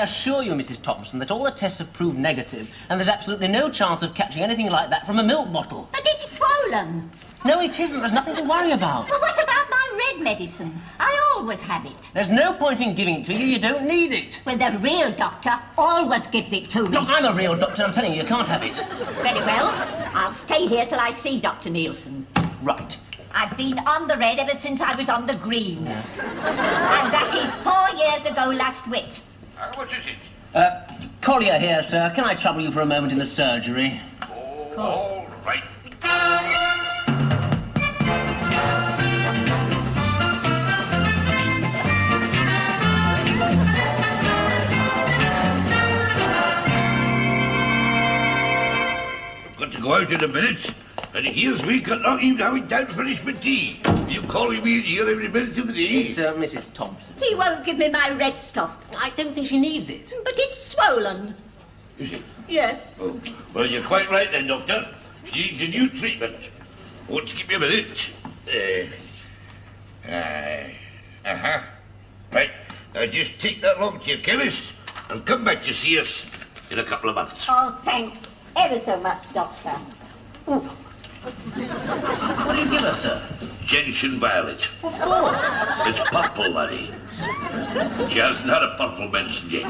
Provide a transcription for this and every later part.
assure you, Mrs. Thompson, that all the tests have proved negative, and there's absolutely no chance of catching anything like that from a milk bottle. But it's swollen. No, it isn't. There's nothing to worry about. Well, what about my red medicine? I always have it. There's no point in giving it to you. You don't need it. Well, the real doctor always gives it to me. Look, I'm a real doctor. I'm telling you, you can't have it. Very well. I'll stay here till I see Dr. Nielsen. Right. I've been on the red ever since I was on the green. Yeah. And that is 4 years ago last wit. What is it? Collier here, sir. Can I trouble you for a moment in the surgery? Oh, all right. Got to go out in a minute. And here's me got not even having time to finish my tea. You calling me in here every minute of the day? It's Mrs. Thompson. He won't give me my red stuff. I don't think she needs it. But it's swollen. Is it? Yes. Oh. Well, you're quite right then, Doctor. She needs a new treatment. Won't you give me a minute? Right. Now just take that along to your chemist and come back to see us in a couple of months. Oh, thanks ever so much, Doctor. Ooh. What do you give her, sir? Gentian violet. What for? It's purple, laddie. She hasn't had a purple medicine yet.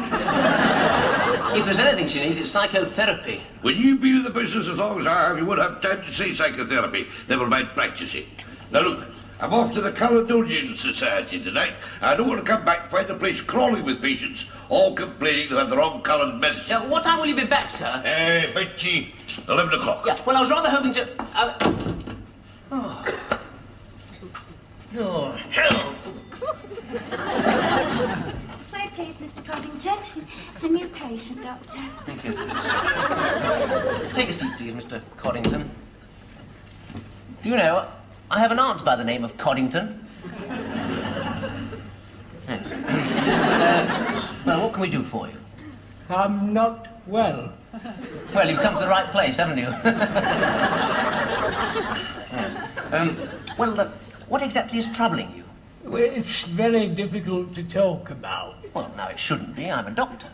If there's anything she needs, it's psychotherapy. When you've been in the business as long as I have, you won't have time to say psychotherapy, never mind practicing. Now look, I'm off to the Caledonian Society tonight. I don't want to come back and find the place crawling with patients, all complaining they've had the wrong coloured medicine. What time will you be back, sir? About 11 o'clock. Yeah, well, I was rather hoping to... Oh, hell! This way, please, Mr. Coddington. It's a new patient, Doctor. Thank you. Take a seat, please, Mr. Coddington. Do you know, I have an aunt by the name of Coddington. Yes. Well, what can we do for you? I'm not well. Well, you've come to the right place, haven't you? Yes. Well, what exactly is troubling you? Well, it's very difficult to talk about. Well, now, it shouldn't be. I'm a doctor.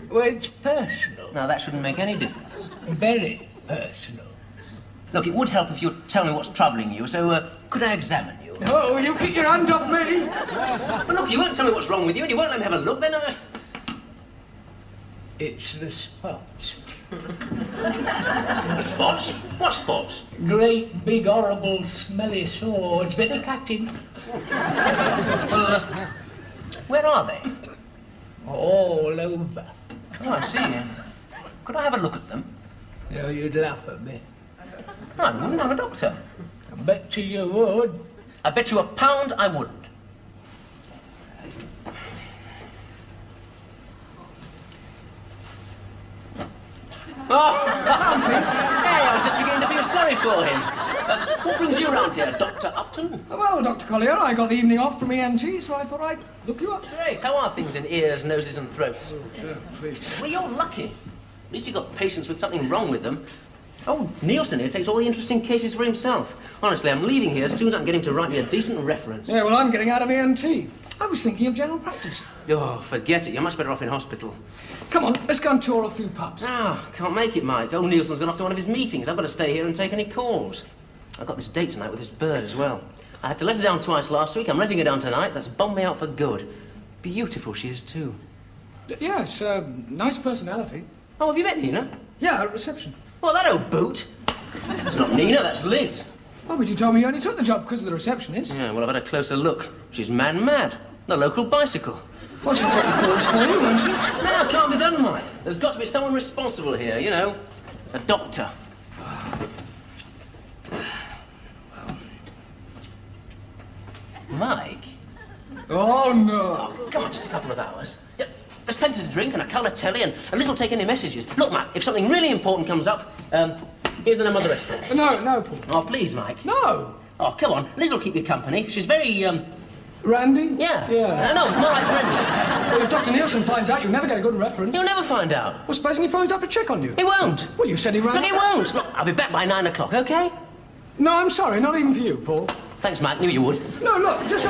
Well, it's personal. Now, that shouldn't make any difference. Very personal. Look, it would help if you'd tell me what's troubling you, so, could I examine you? Oh, you keep your hand off me! But look, you won't tell me what's wrong with you, and you won't let me have a look, then It's the spots. Spots? What spots? Great, big, horrible, smelly sores. Very catching. Well, where are they? All over. Oh, I see. Could I have a look at them? No, you'd laugh at me. No, I wouldn't. I'm a doctor. I bet you would. I bet you £1 I wouldn't. Oh, hey, I was just beginning to feel sorry for him. What brings you around here, Dr. Upton? Well, Dr. Collier, I got the evening off from ENT, so I thought I'd look you up. Great. How are things in ears, noses and throats? Oh, sure, please. Well, you're lucky. At least you've got patients with something wrong with them. Oh, Nielsen here takes all the interesting cases for himself. Honestly, I'm leaving here as soon as I can get him to write me a decent reference. Yeah, well, I'm getting out of ENT. I was thinking of general practice. Oh, forget it. You're much better off in hospital. Come on, let's go and tour a few pubs. Ah, can't make it, Mike. Old Nielsen's gone off to one of his meetings. I've got to stay here and take any calls. I've got this date tonight with this bird as well. I had to let her down twice last week. I'm letting her down tonight. That's bombed me out for good. Beautiful she is, too. Yes, nice personality. Oh, have you met Nina? Yeah, at reception. Oh, that old boot. That's not Nina, that's Liz. Oh, but you told me you only took the job because of the receptionist. Yeah, well, I've had a closer look. She's man-mad. The local bicycle. Well, she'll take the calls for you, won't she? No, it can't be done, Mike. There's got to be someone responsible here, you know. A doctor. Mike? Oh, no. Oh, come on, just a couple of hours. Yeah, there's plenty to drink and a colour telly and Liz will take any messages. Look, Mike, if something really important comes up, here's the name of the restaurant. No, Paul. Oh, please, Mike. No. Oh, come on. Liz will keep you company. She's very, Randy? Yeah. Yeah. No, more like friendly. Well, if Dr. Nielsen finds out, you'll never get a good reference. You'll never find out. Well, supposing he phones up to check on you? He won't. Well, you said he rang... Look, he won't. Look, I'll be back by 9 o'clock, OK? No, I'm sorry, not even for you, Paul. Thanks, Mike. Knew you would. No, look, just...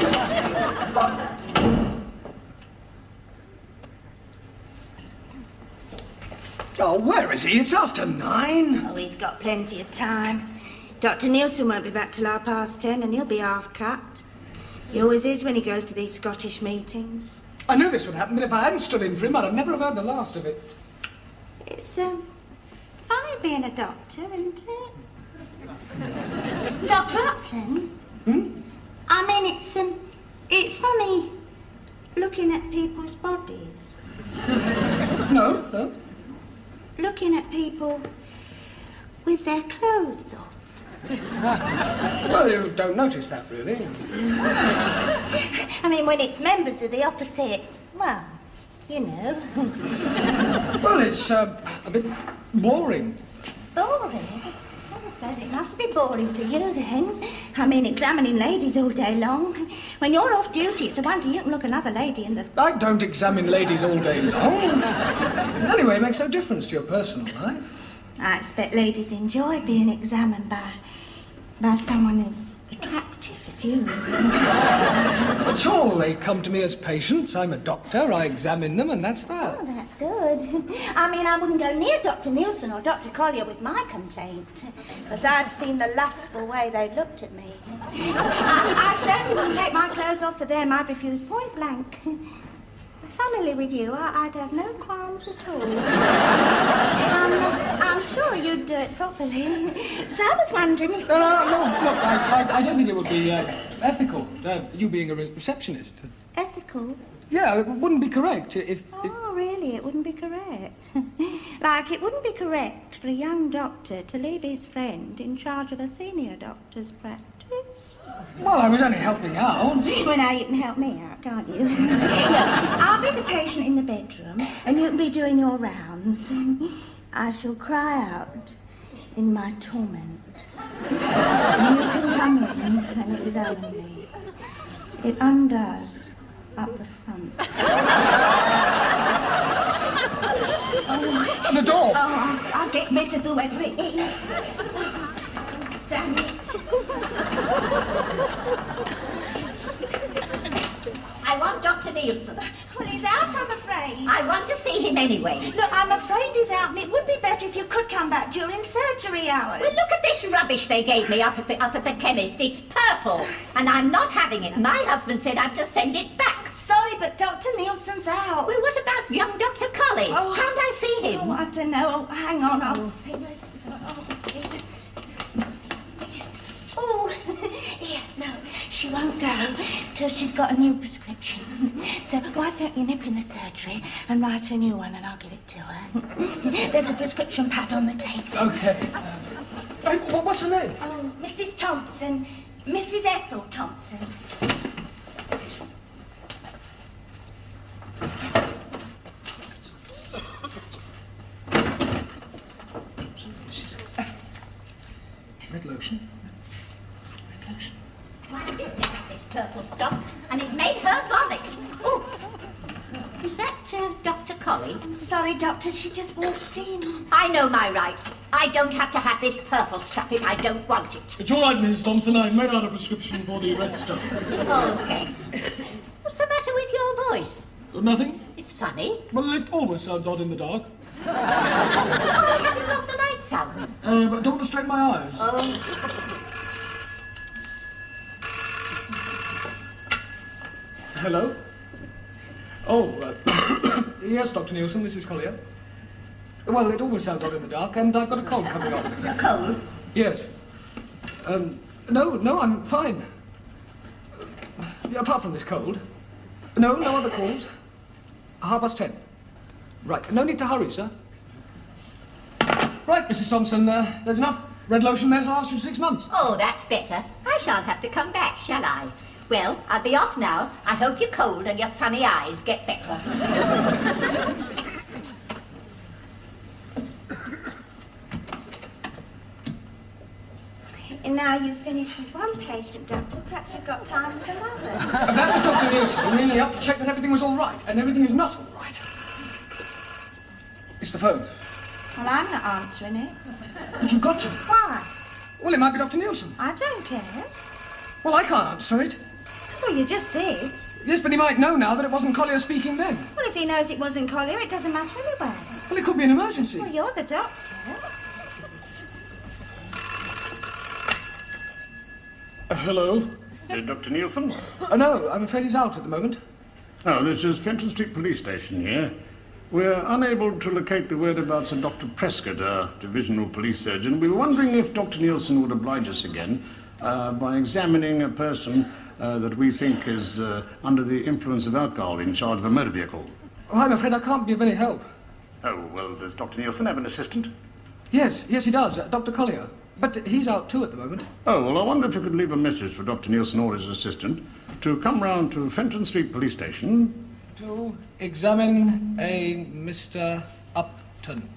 Oh, where is he? It's after 9. Oh, he's got plenty of time. Dr Nielsen won't be back till 10:30 and he'll be half cut. He always is when he goes to these Scottish meetings. I knew this would happen, but if I hadn't stood in for him, I'd have never have heard the last of it. It's, funny being a doctor, isn't it? Dr Upton? I mean, it's funny looking at people's bodies. No. Looking at people with their clothes off. Well, you don't notice that, really. I mean, when it's members of the opposite, well, you know. Well, it's a bit boring. Boring? Well, I suppose it must be boring for you, then. I mean, examining ladies all day long. When you're off duty, it's a wonder you can look another lady in the... I don't examine ladies all day long. Anyway, it makes no difference to your personal life. I expect ladies enjoy being examined by someone as attractive as you. That's all. They come to me as patients. I'm a doctor. I examine them, and that's that. Oh, that's good. I mean, I wouldn't go near Dr Nielsen or Dr Collier with my complaint, because I've seen the lustful way they've looked at me. I certainly wouldn't take my clothes off for them. I'd refuse point blank. Funnily with you, I'd have no qualms at all. I'm sure you'd do it properly. So I was wondering if... No, look, I don't think it would be ethical, you being a receptionist. Ethical? Yeah, it wouldn't be correct if... Oh, really? It wouldn't be correct? Like, it wouldn't be correct for a young doctor to leave his friend in charge of a senior doctor's practice? Well, I was only helping out. Well, now you can help me out, can't you? Look, I'll be the patient in the bedroom, and you can be doing your rounds. I shall cry out in my torment. And you can come in, and it is only. It undoes up the front. The door! Oh, I'll get rid of whoever it is. Damn it. I want Dr Nielsen. Well, he's out, I'm afraid. I want to see him anyway. Look, I'm afraid he's out, and it would be better if you could come back during surgery hours. Well, look at this rubbish they gave me up at the chemist. It's purple, and I'm not having it. My husband said I'd just send it back. Sorry, but Dr Nielsen's out. Well, what about young Dr Colley? Oh, Can't I see him? Oh, I don't know. Oh, hang on, I'll see. Oh, yeah, no, she won't go till she's got a new prescription. So why don't you nip in the surgery and write a new one and I'll give it to her. There's a prescription pad on the table. Okay. What's her name? Oh, Mrs. Thompson. Mrs. Ethel Thompson. Red lotion. Why did this get up this purple stuff? And it made her vomit. Oh, is that Dr Colley? Sorry, Doctor, she just walked in. I know my rights. I don't have to have this purple stuff if I don't want it. It's all right, Mrs. Thompson. I made out a prescription for the red stuff. Oh, thanks. What's the matter with your voice? Nothing? It's funny. Well, it always sounds odd in the dark. Oh, have you got the lights out? But don't strain my eyes. Oh. Hello? Oh, yes, Dr Nielsen, this is Collier. Well, it always sounds odd in the dark, and I've got a cold coming on. A cold? Yes. No, I'm fine. Yeah, apart from this cold. No other calls. 10:30. Right, no need to hurry, sir. Right, Mrs. Thompson, there's enough red lotion there to last you 6 months. Oh, that's better. I shan't have to come back, shall I? Well, I'll be off now. I hope your cold and your funny eyes get better. And now you've finished with one patient, Doctor. Perhaps you've got time for another. That was Dr Nielsen ringing up to check that everything was all right, and everything is not all right. It's the phone. Well, I'm not answering it. But you've got to. Why? Well, it might be Dr Nielsen. I don't care. Well, I can't answer it. Well, you just did. Yes, but he might know now that it wasn't Collier speaking then. Well, if he knows it wasn't Collier, it doesn't matter anyway. Well, it could be an emergency. Well, you're the doctor. Hello? Dr. Nielsen? Oh, no, I'm afraid he's out at the moment. Oh, this is Fenton Street Police Station here. We're unable to locate the whereabouts of Dr. Prescott, our divisional police surgeon. We were wondering if Dr. Nielsen would oblige us again by examining a person that we think is under the influence of alcohol in charge of a motor vehicle. Oh, I'm afraid I can't be of any help. Oh, well, does Dr. Nielsen have an assistant? Yes, he does, Dr. Collier. But he's out too at the moment. Oh, well, I wonder if you could leave a message for Dr. Nielsen or his assistant to come round to Fenton Street Police Station to examine a Mr. Upton.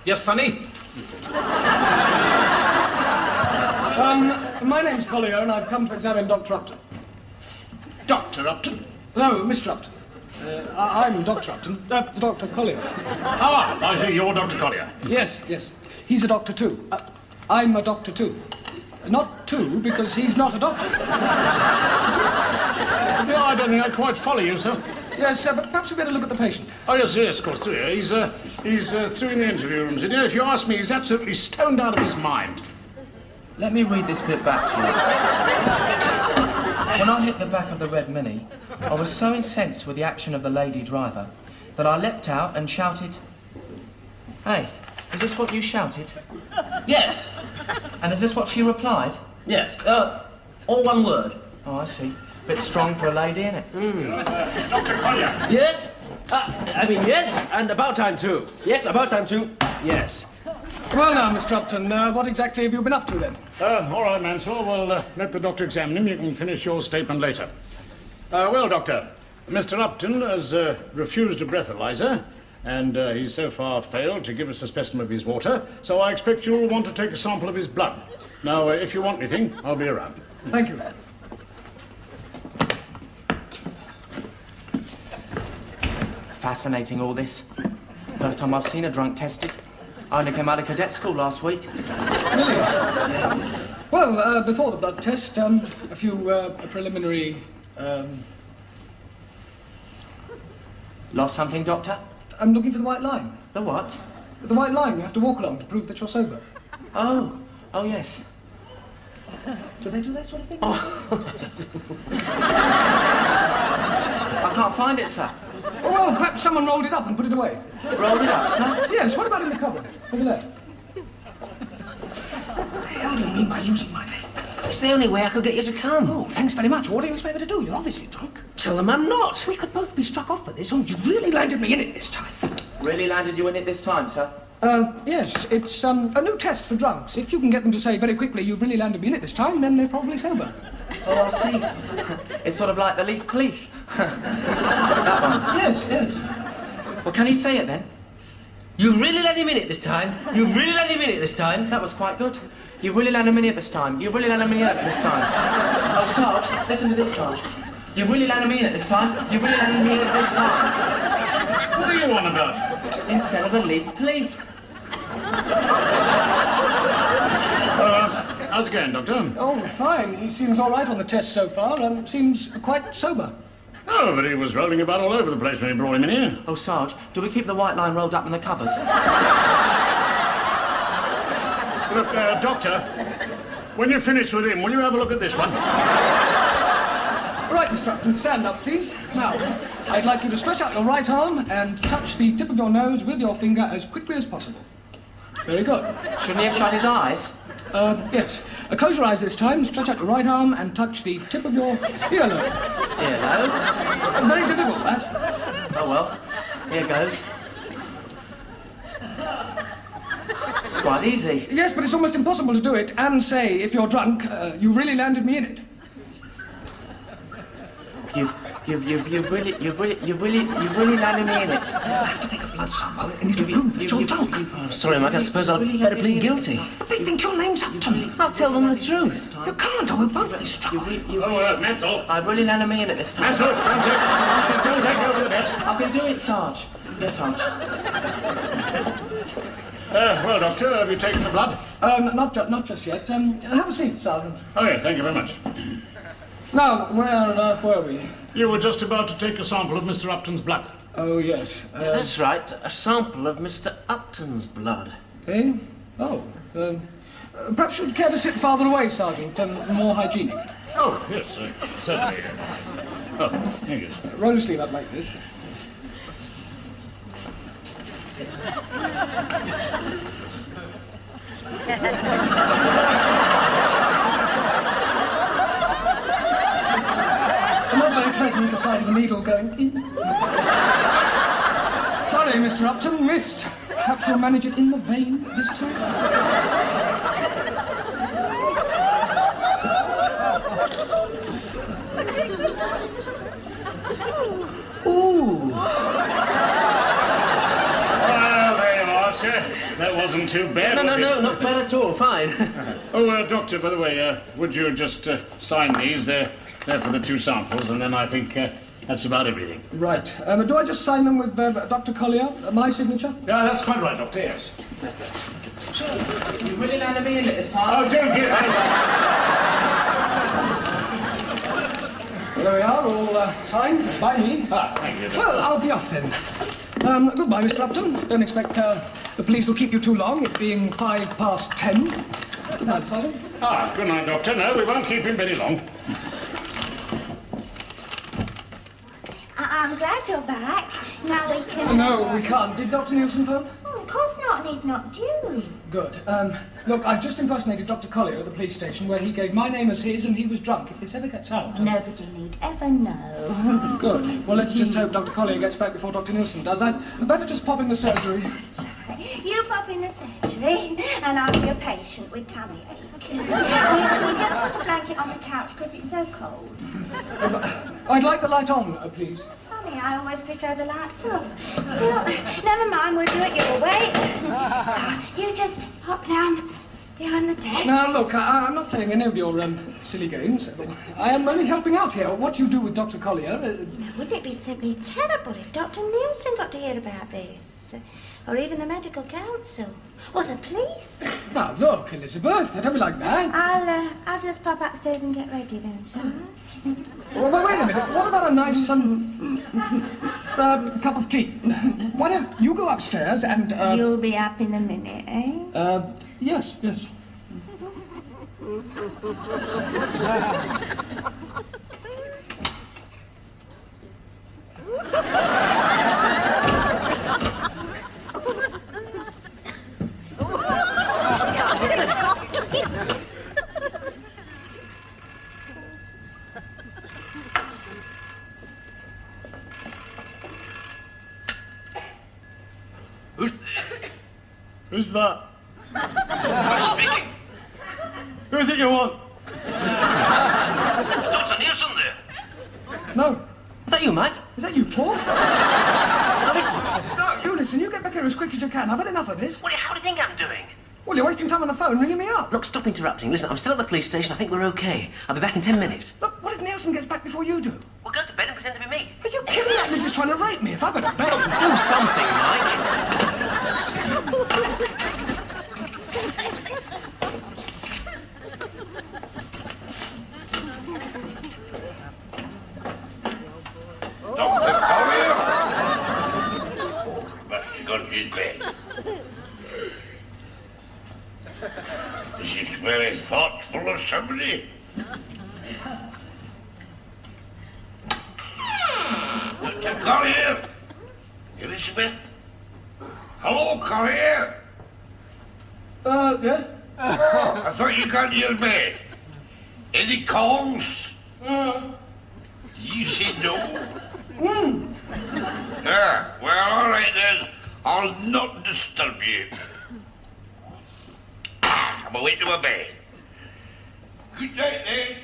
Yes, Sonny? My name's Collier, and I've come to examine Dr. Upton. Dr. Upton? No, Mr. Upton. I'm Dr. Upton. Dr. Collier. Ah, I see you're Dr. Collier. Yes. He's a doctor too. I'm a doctor too. Not two, because he's not a doctor. Yeah, I don't think I quite follow you, sir. Yes, but perhaps we better look at the patient. Oh, yes, of course. He's through in the interview rooms. And if you ask me, he's absolutely stoned out of his mind. Let me read this bit back to you. When I hit the back of the red Mini, I was so incensed with the action of the lady driver that I leapt out and shouted, "Hey, is this what you shouted?" Yes. And is this what she replied? Yes. All one word. Oh, I see. Bit strong for a lady, innit? Dr. Collier! Yes. Yes, and about time too. Yes, about time too. Yes. Well now, Mr. Upton, what exactly have you been up to then? All right, Mansell. We'll let the doctor examine him. You can finish your statement later. Well, Doctor, Mr. Upton has refused a breathalyzer, and he's so far failed to give us a specimen of his water, so I expect you'll want to take a sample of his blood. Now, if you want anything, I'll be around. Thank you. Fascinating, all this. First time I've seen a drunk tested. I only came out of cadet school last week. Really? Well, before the blood test, a few preliminary... Lost something, Doctor? I'm looking for the white line. The what? The white line you have to walk along to prove that you're sober. Oh, yes. Do they do that sort of thing? I can't find it, sir. Oh, well, perhaps someone rolled it up and put it away. Rolled it up, sir? Yes, what about in the cupboard? Over there. What the hell do you mean by using my name? It's the only way I could get you to come. Oh, thanks very much. What do you expect me to do? You're obviously drunk. Tell them I'm not. We could both be struck off for this, and you really landed me in it this time. Really landed you in it this time, sir? Yes, it's a new test for drunks. If you can get them to say very quickly, "You've really landed me in it this time," then they're probably sober. Oh, I see. It's sort of like the leaf pleaf. That one. Yes. Well, can you say it then? You really let him in it this time? You really let him in it this time? That was quite good. You've really landed me in it this time. You've really landed me in it this time. Oh, Sarge, listen to this, Sarge. You've really landed me in it this time. You've really landed me in it this time. What are you on about? Instead of a leaf pleaf. How's it going, Doctor? Oh, fine. He seems all right on the test so far. Seems quite sober. Oh, but he was rolling about all over the place when he brought him in here. Oh, Sarge, do we keep the white line rolled up in the cupboard? Look, Doctor, when you're finished with him, will you have a look at this one? Right, Mr. Upton, stand up, please. Now, I'd like you to stretch out your right arm and touch the tip of your nose with your finger as quickly as possible. Very good. Shouldn't he have shut his eyes? Yes. Close your eyes this time, stretch out your right arm and touch the tip of your earlobe. Earlobe? Very difficult, that. Oh, well. Here goes. It's quite easy. Yes, but it's almost impossible to do it and say, if you're drunk, you really landed me in it. You've really landed me in it. I have to take a blood sample and it'll prove that you're drunk. I'm sorry, Mike, I suppose I'd better plead guilty. But they think your name's Upton. I'll tell them the truth. You can't, or we'll both be struck. Mansell. I've really landed me in it this time. Mansell, don't take over the desk. I've been doing it, Sarge. Yes, Sarge. Well, Doctor, have you taken the blood? Not just yet. Have a seat, Sergeant. Oh, yes, thank you very much. Now, where on earth were we? You were just about to take a sample of Mr. Upton's blood. Oh, yes. Yeah, that's right, a sample of Mr. Upton's blood. Eh? Oh, perhaps you'd care to sit farther away, Sergeant, more hygienic. Oh, yes, certainly. Oh, thank you. Roll your sleeve up like this. Not very pleasant, the sight of a needle going in. Sorry, Mr. Upton, missed. Perhaps we'll manage it in the vein this time. Ooh! Well, there you are, sir. That wasn't too bad, No, was it? not bad at all, fine. Oh, Doctor, by the way, would you just sign these? They're for the 2 samples, and then I think that's about everything. Right. Do I just sign them with Dr. Collier, my signature? Yeah, that's quite right, Doctor, yes. You really landed me in it this time. Oh, don't get that. There we are, all signed by me. Ah, thank you, Doctor. Well, I'll be off then. Goodbye, Mr. Upton. Don't expect the police will keep you too long, it being 10:05. Good night, Sergeant. Ah, good night, Doctor. No, we won't keep him very long. I'm glad you're back. Now we can... No, we can't. Did Dr. Nielsen phone? Oh, of course not, and he's not due. Good. Look, I've just impersonated Dr. Collier at the police station where he gave my name as his and he was drunk. If this ever gets out... Nobody need ever know. Good. Well, let's just hope Dr. Collier gets back before Dr. Nielsen does. I'd better just pop in the surgery. That's right. You pop in the surgery, and I'll be a patient with tummy ache. we just put a blanket on the couch because it's so cold. I'd like the light on, please. Funny, I always prefer the lights off. Still, never mind, we'll do it your way. You just hop down behind the desk. Now, look, I'm not playing any of your silly games. I am only helping out here. What you do with Dr. Collier... Wouldn't it be simply terrible if Dr. Nielsen got to hear about this? Or even the medical council? Or the police? Now, look, Elizabeth, don't be like that. I'll just pop upstairs and get ready then, shall I? Well, wait a minute. What about a nice, cup of tea? Why don't you go upstairs and, You'll be up in a minute, eh? Yes. Who's that? Who's speaking? Who is it you want? Dr. Nielsen there. No. Is that you, Mike? Is that you, Paul? Now listen. No, you listen. You get back here as quick as you can. I've had enough of this. Well, how do you think I'm doing? Well, you're wasting time on the phone ringing me up. Look, stop interrupting. Listen, I'm still at the police station. I think we're okay. I'll be back in 10 minutes. Look, what if Nielsen gets back before you do? We'll go to bed and pretend to be me. Are you kidding me? He's just trying to rape me. If I go to bed... Do something, Mike. Dr. Collier? Must have gone to his bed. Is he very thoughtful of somebody? Dr. Collier? Elizabeth? Hello, Collier? Yeah? Oh, I thought you got to your bed. Any calls? You said no? Ah, well, all right then. I'll not disturb you. I'm away to my bed. Good night then.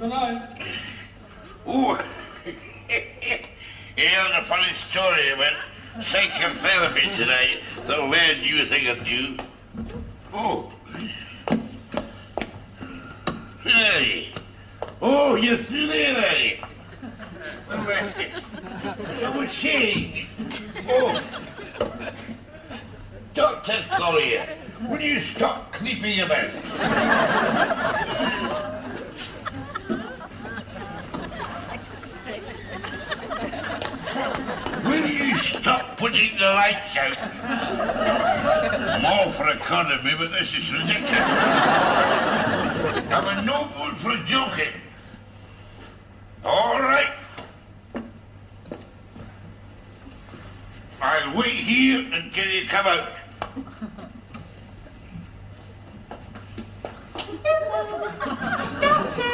Good night. Oh, Here's a funny story about psychotherapy tonight that'll learn you a thing or two. Oh. Hey. Oh, you're still there, are you? Well, I was saying... Oh. Dr. Collier, will you stop creeping about? Will you stop putting the lights out? I'm all for economy, but this is ridiculous. I'm no good for joking. All right. I'll wait here until you come out. Doctor!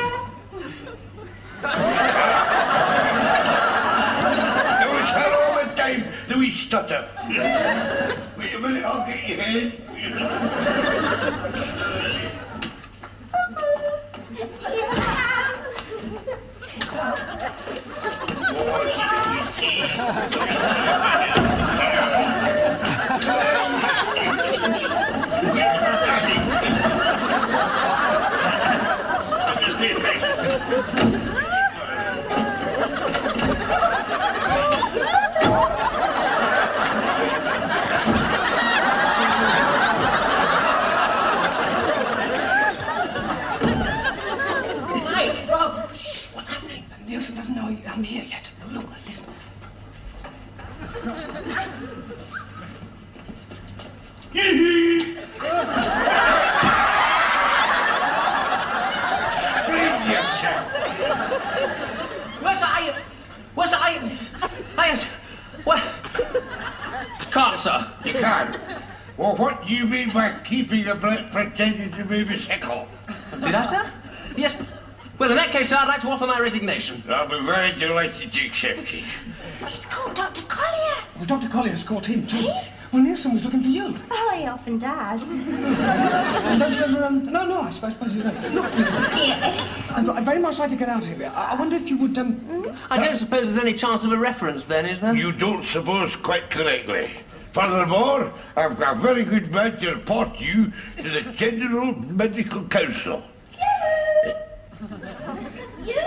Louis stutter. Wait a minute, I'll get your head. Nielsen doesn't know I'm here yet. Look, listen. Can't, sir. You can't? Well, what do you mean by keeping a pretending to be Miss Heckle? Did I, sir? Yes. Well, in that case, I'd like to offer my resignation. I'll be very delighted to accept it. He's called Dr. Collier. Well, Dr. Collier's caught him, too. He? Well, Nielsen was looking for you. Oh, he often does. And don't you ever, No, I suppose you don't. Look, listen. Yes. I'd very much like to get out of here. I wonder if you would, I don't suppose there's any chance of a reference, then, is there? You don't suppose quite correctly. Furthermore, I've got a very good man to report you to the General Medical Council. You,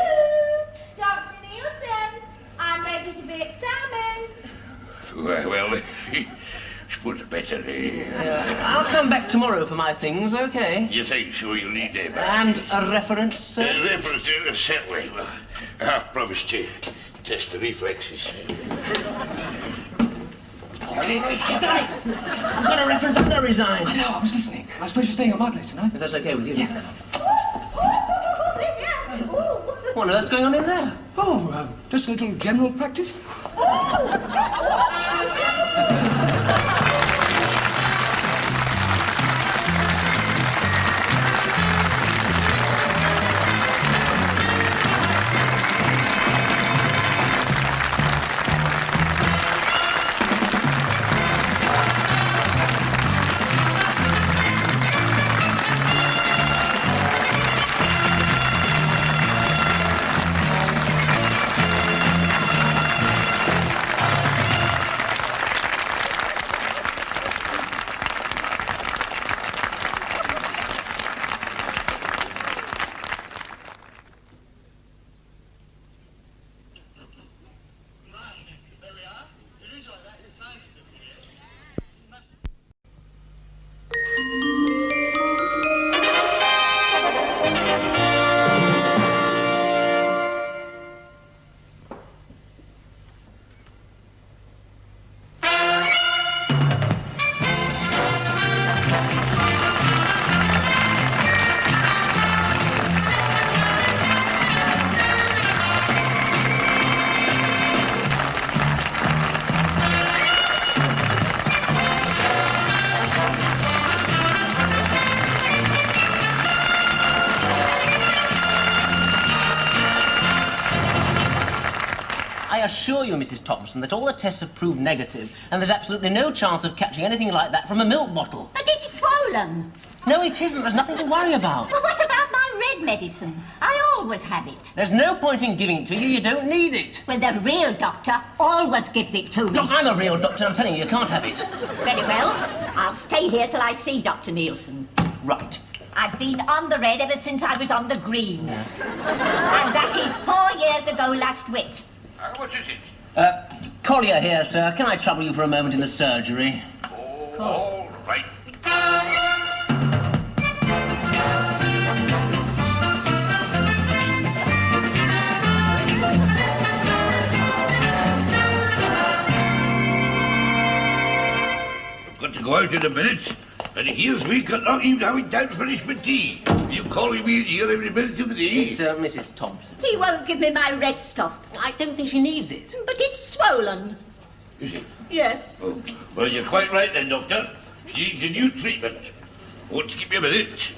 Dr. Nielsen, I'm ready to be examined. Well, I suppose I better, I'll come back tomorrow for my things, okay? You think so? You'll need them. And a reference, sir? Reference, certainly. Well, I've promised to test the reflexes. I've done it! I've got a reference and I resign. I know, I was listening. I suppose you're staying at my place tonight. If that's okay with you. Yeah. What on earth's going on in there? Oh, just a little general practice. I assure you, Mrs. Thompson, that all the tests have proved negative, and there's absolutely no chance of catching anything like that from a milk bottle. But it's swollen. No, it isn't. There's nothing to worry about. Well, what about my red medicine? I always have it. There's no point in giving it to you. You don't need it. Well, the real doctor always gives it to me. Look, I'm a real doctor. I'm telling you, you can't have it. Very well. I'll stay here till I see Dr Nielsen. Right. I've been on the red ever since I was on the green. And that is 4 years ago last wit. What is it? Collier here, sir. Can I trouble you for a moment in the surgery? Oh, all right. I've got to go out in a minute, and here's me not even having time to finish my tea. You calling me in here every minute of the day? It's Mrs. Thompson. He won't give me my red stuff. I don't think she needs it. But it's swollen. Is it? Yes. Oh, well, you're quite right then, Doctor. She needs a new treatment. Won't you give me a minute?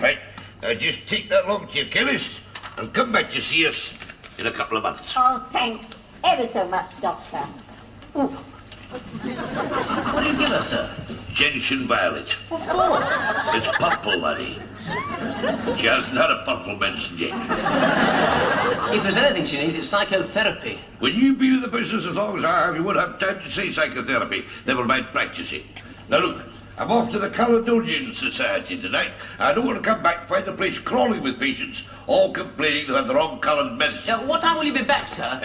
Right, now just take that along to your chemist and come back to see us in a couple of months. Oh, thanks ever so much, Doctor. What do you give her, sir? Gentian violet. What for? It's purple, laddie. She hasn't had a purple medicine yet. If there's anything she needs, it's psychotherapy. When you've been in the business as long as I have, you won't have time to say psychotherapy, never mind practice it. Now look, I'm off to the Caledonian Society tonight. I don't want to come back and find the place crawling with patients, all complaining they've had the wrong coloured medicine. What time will you be back, sir?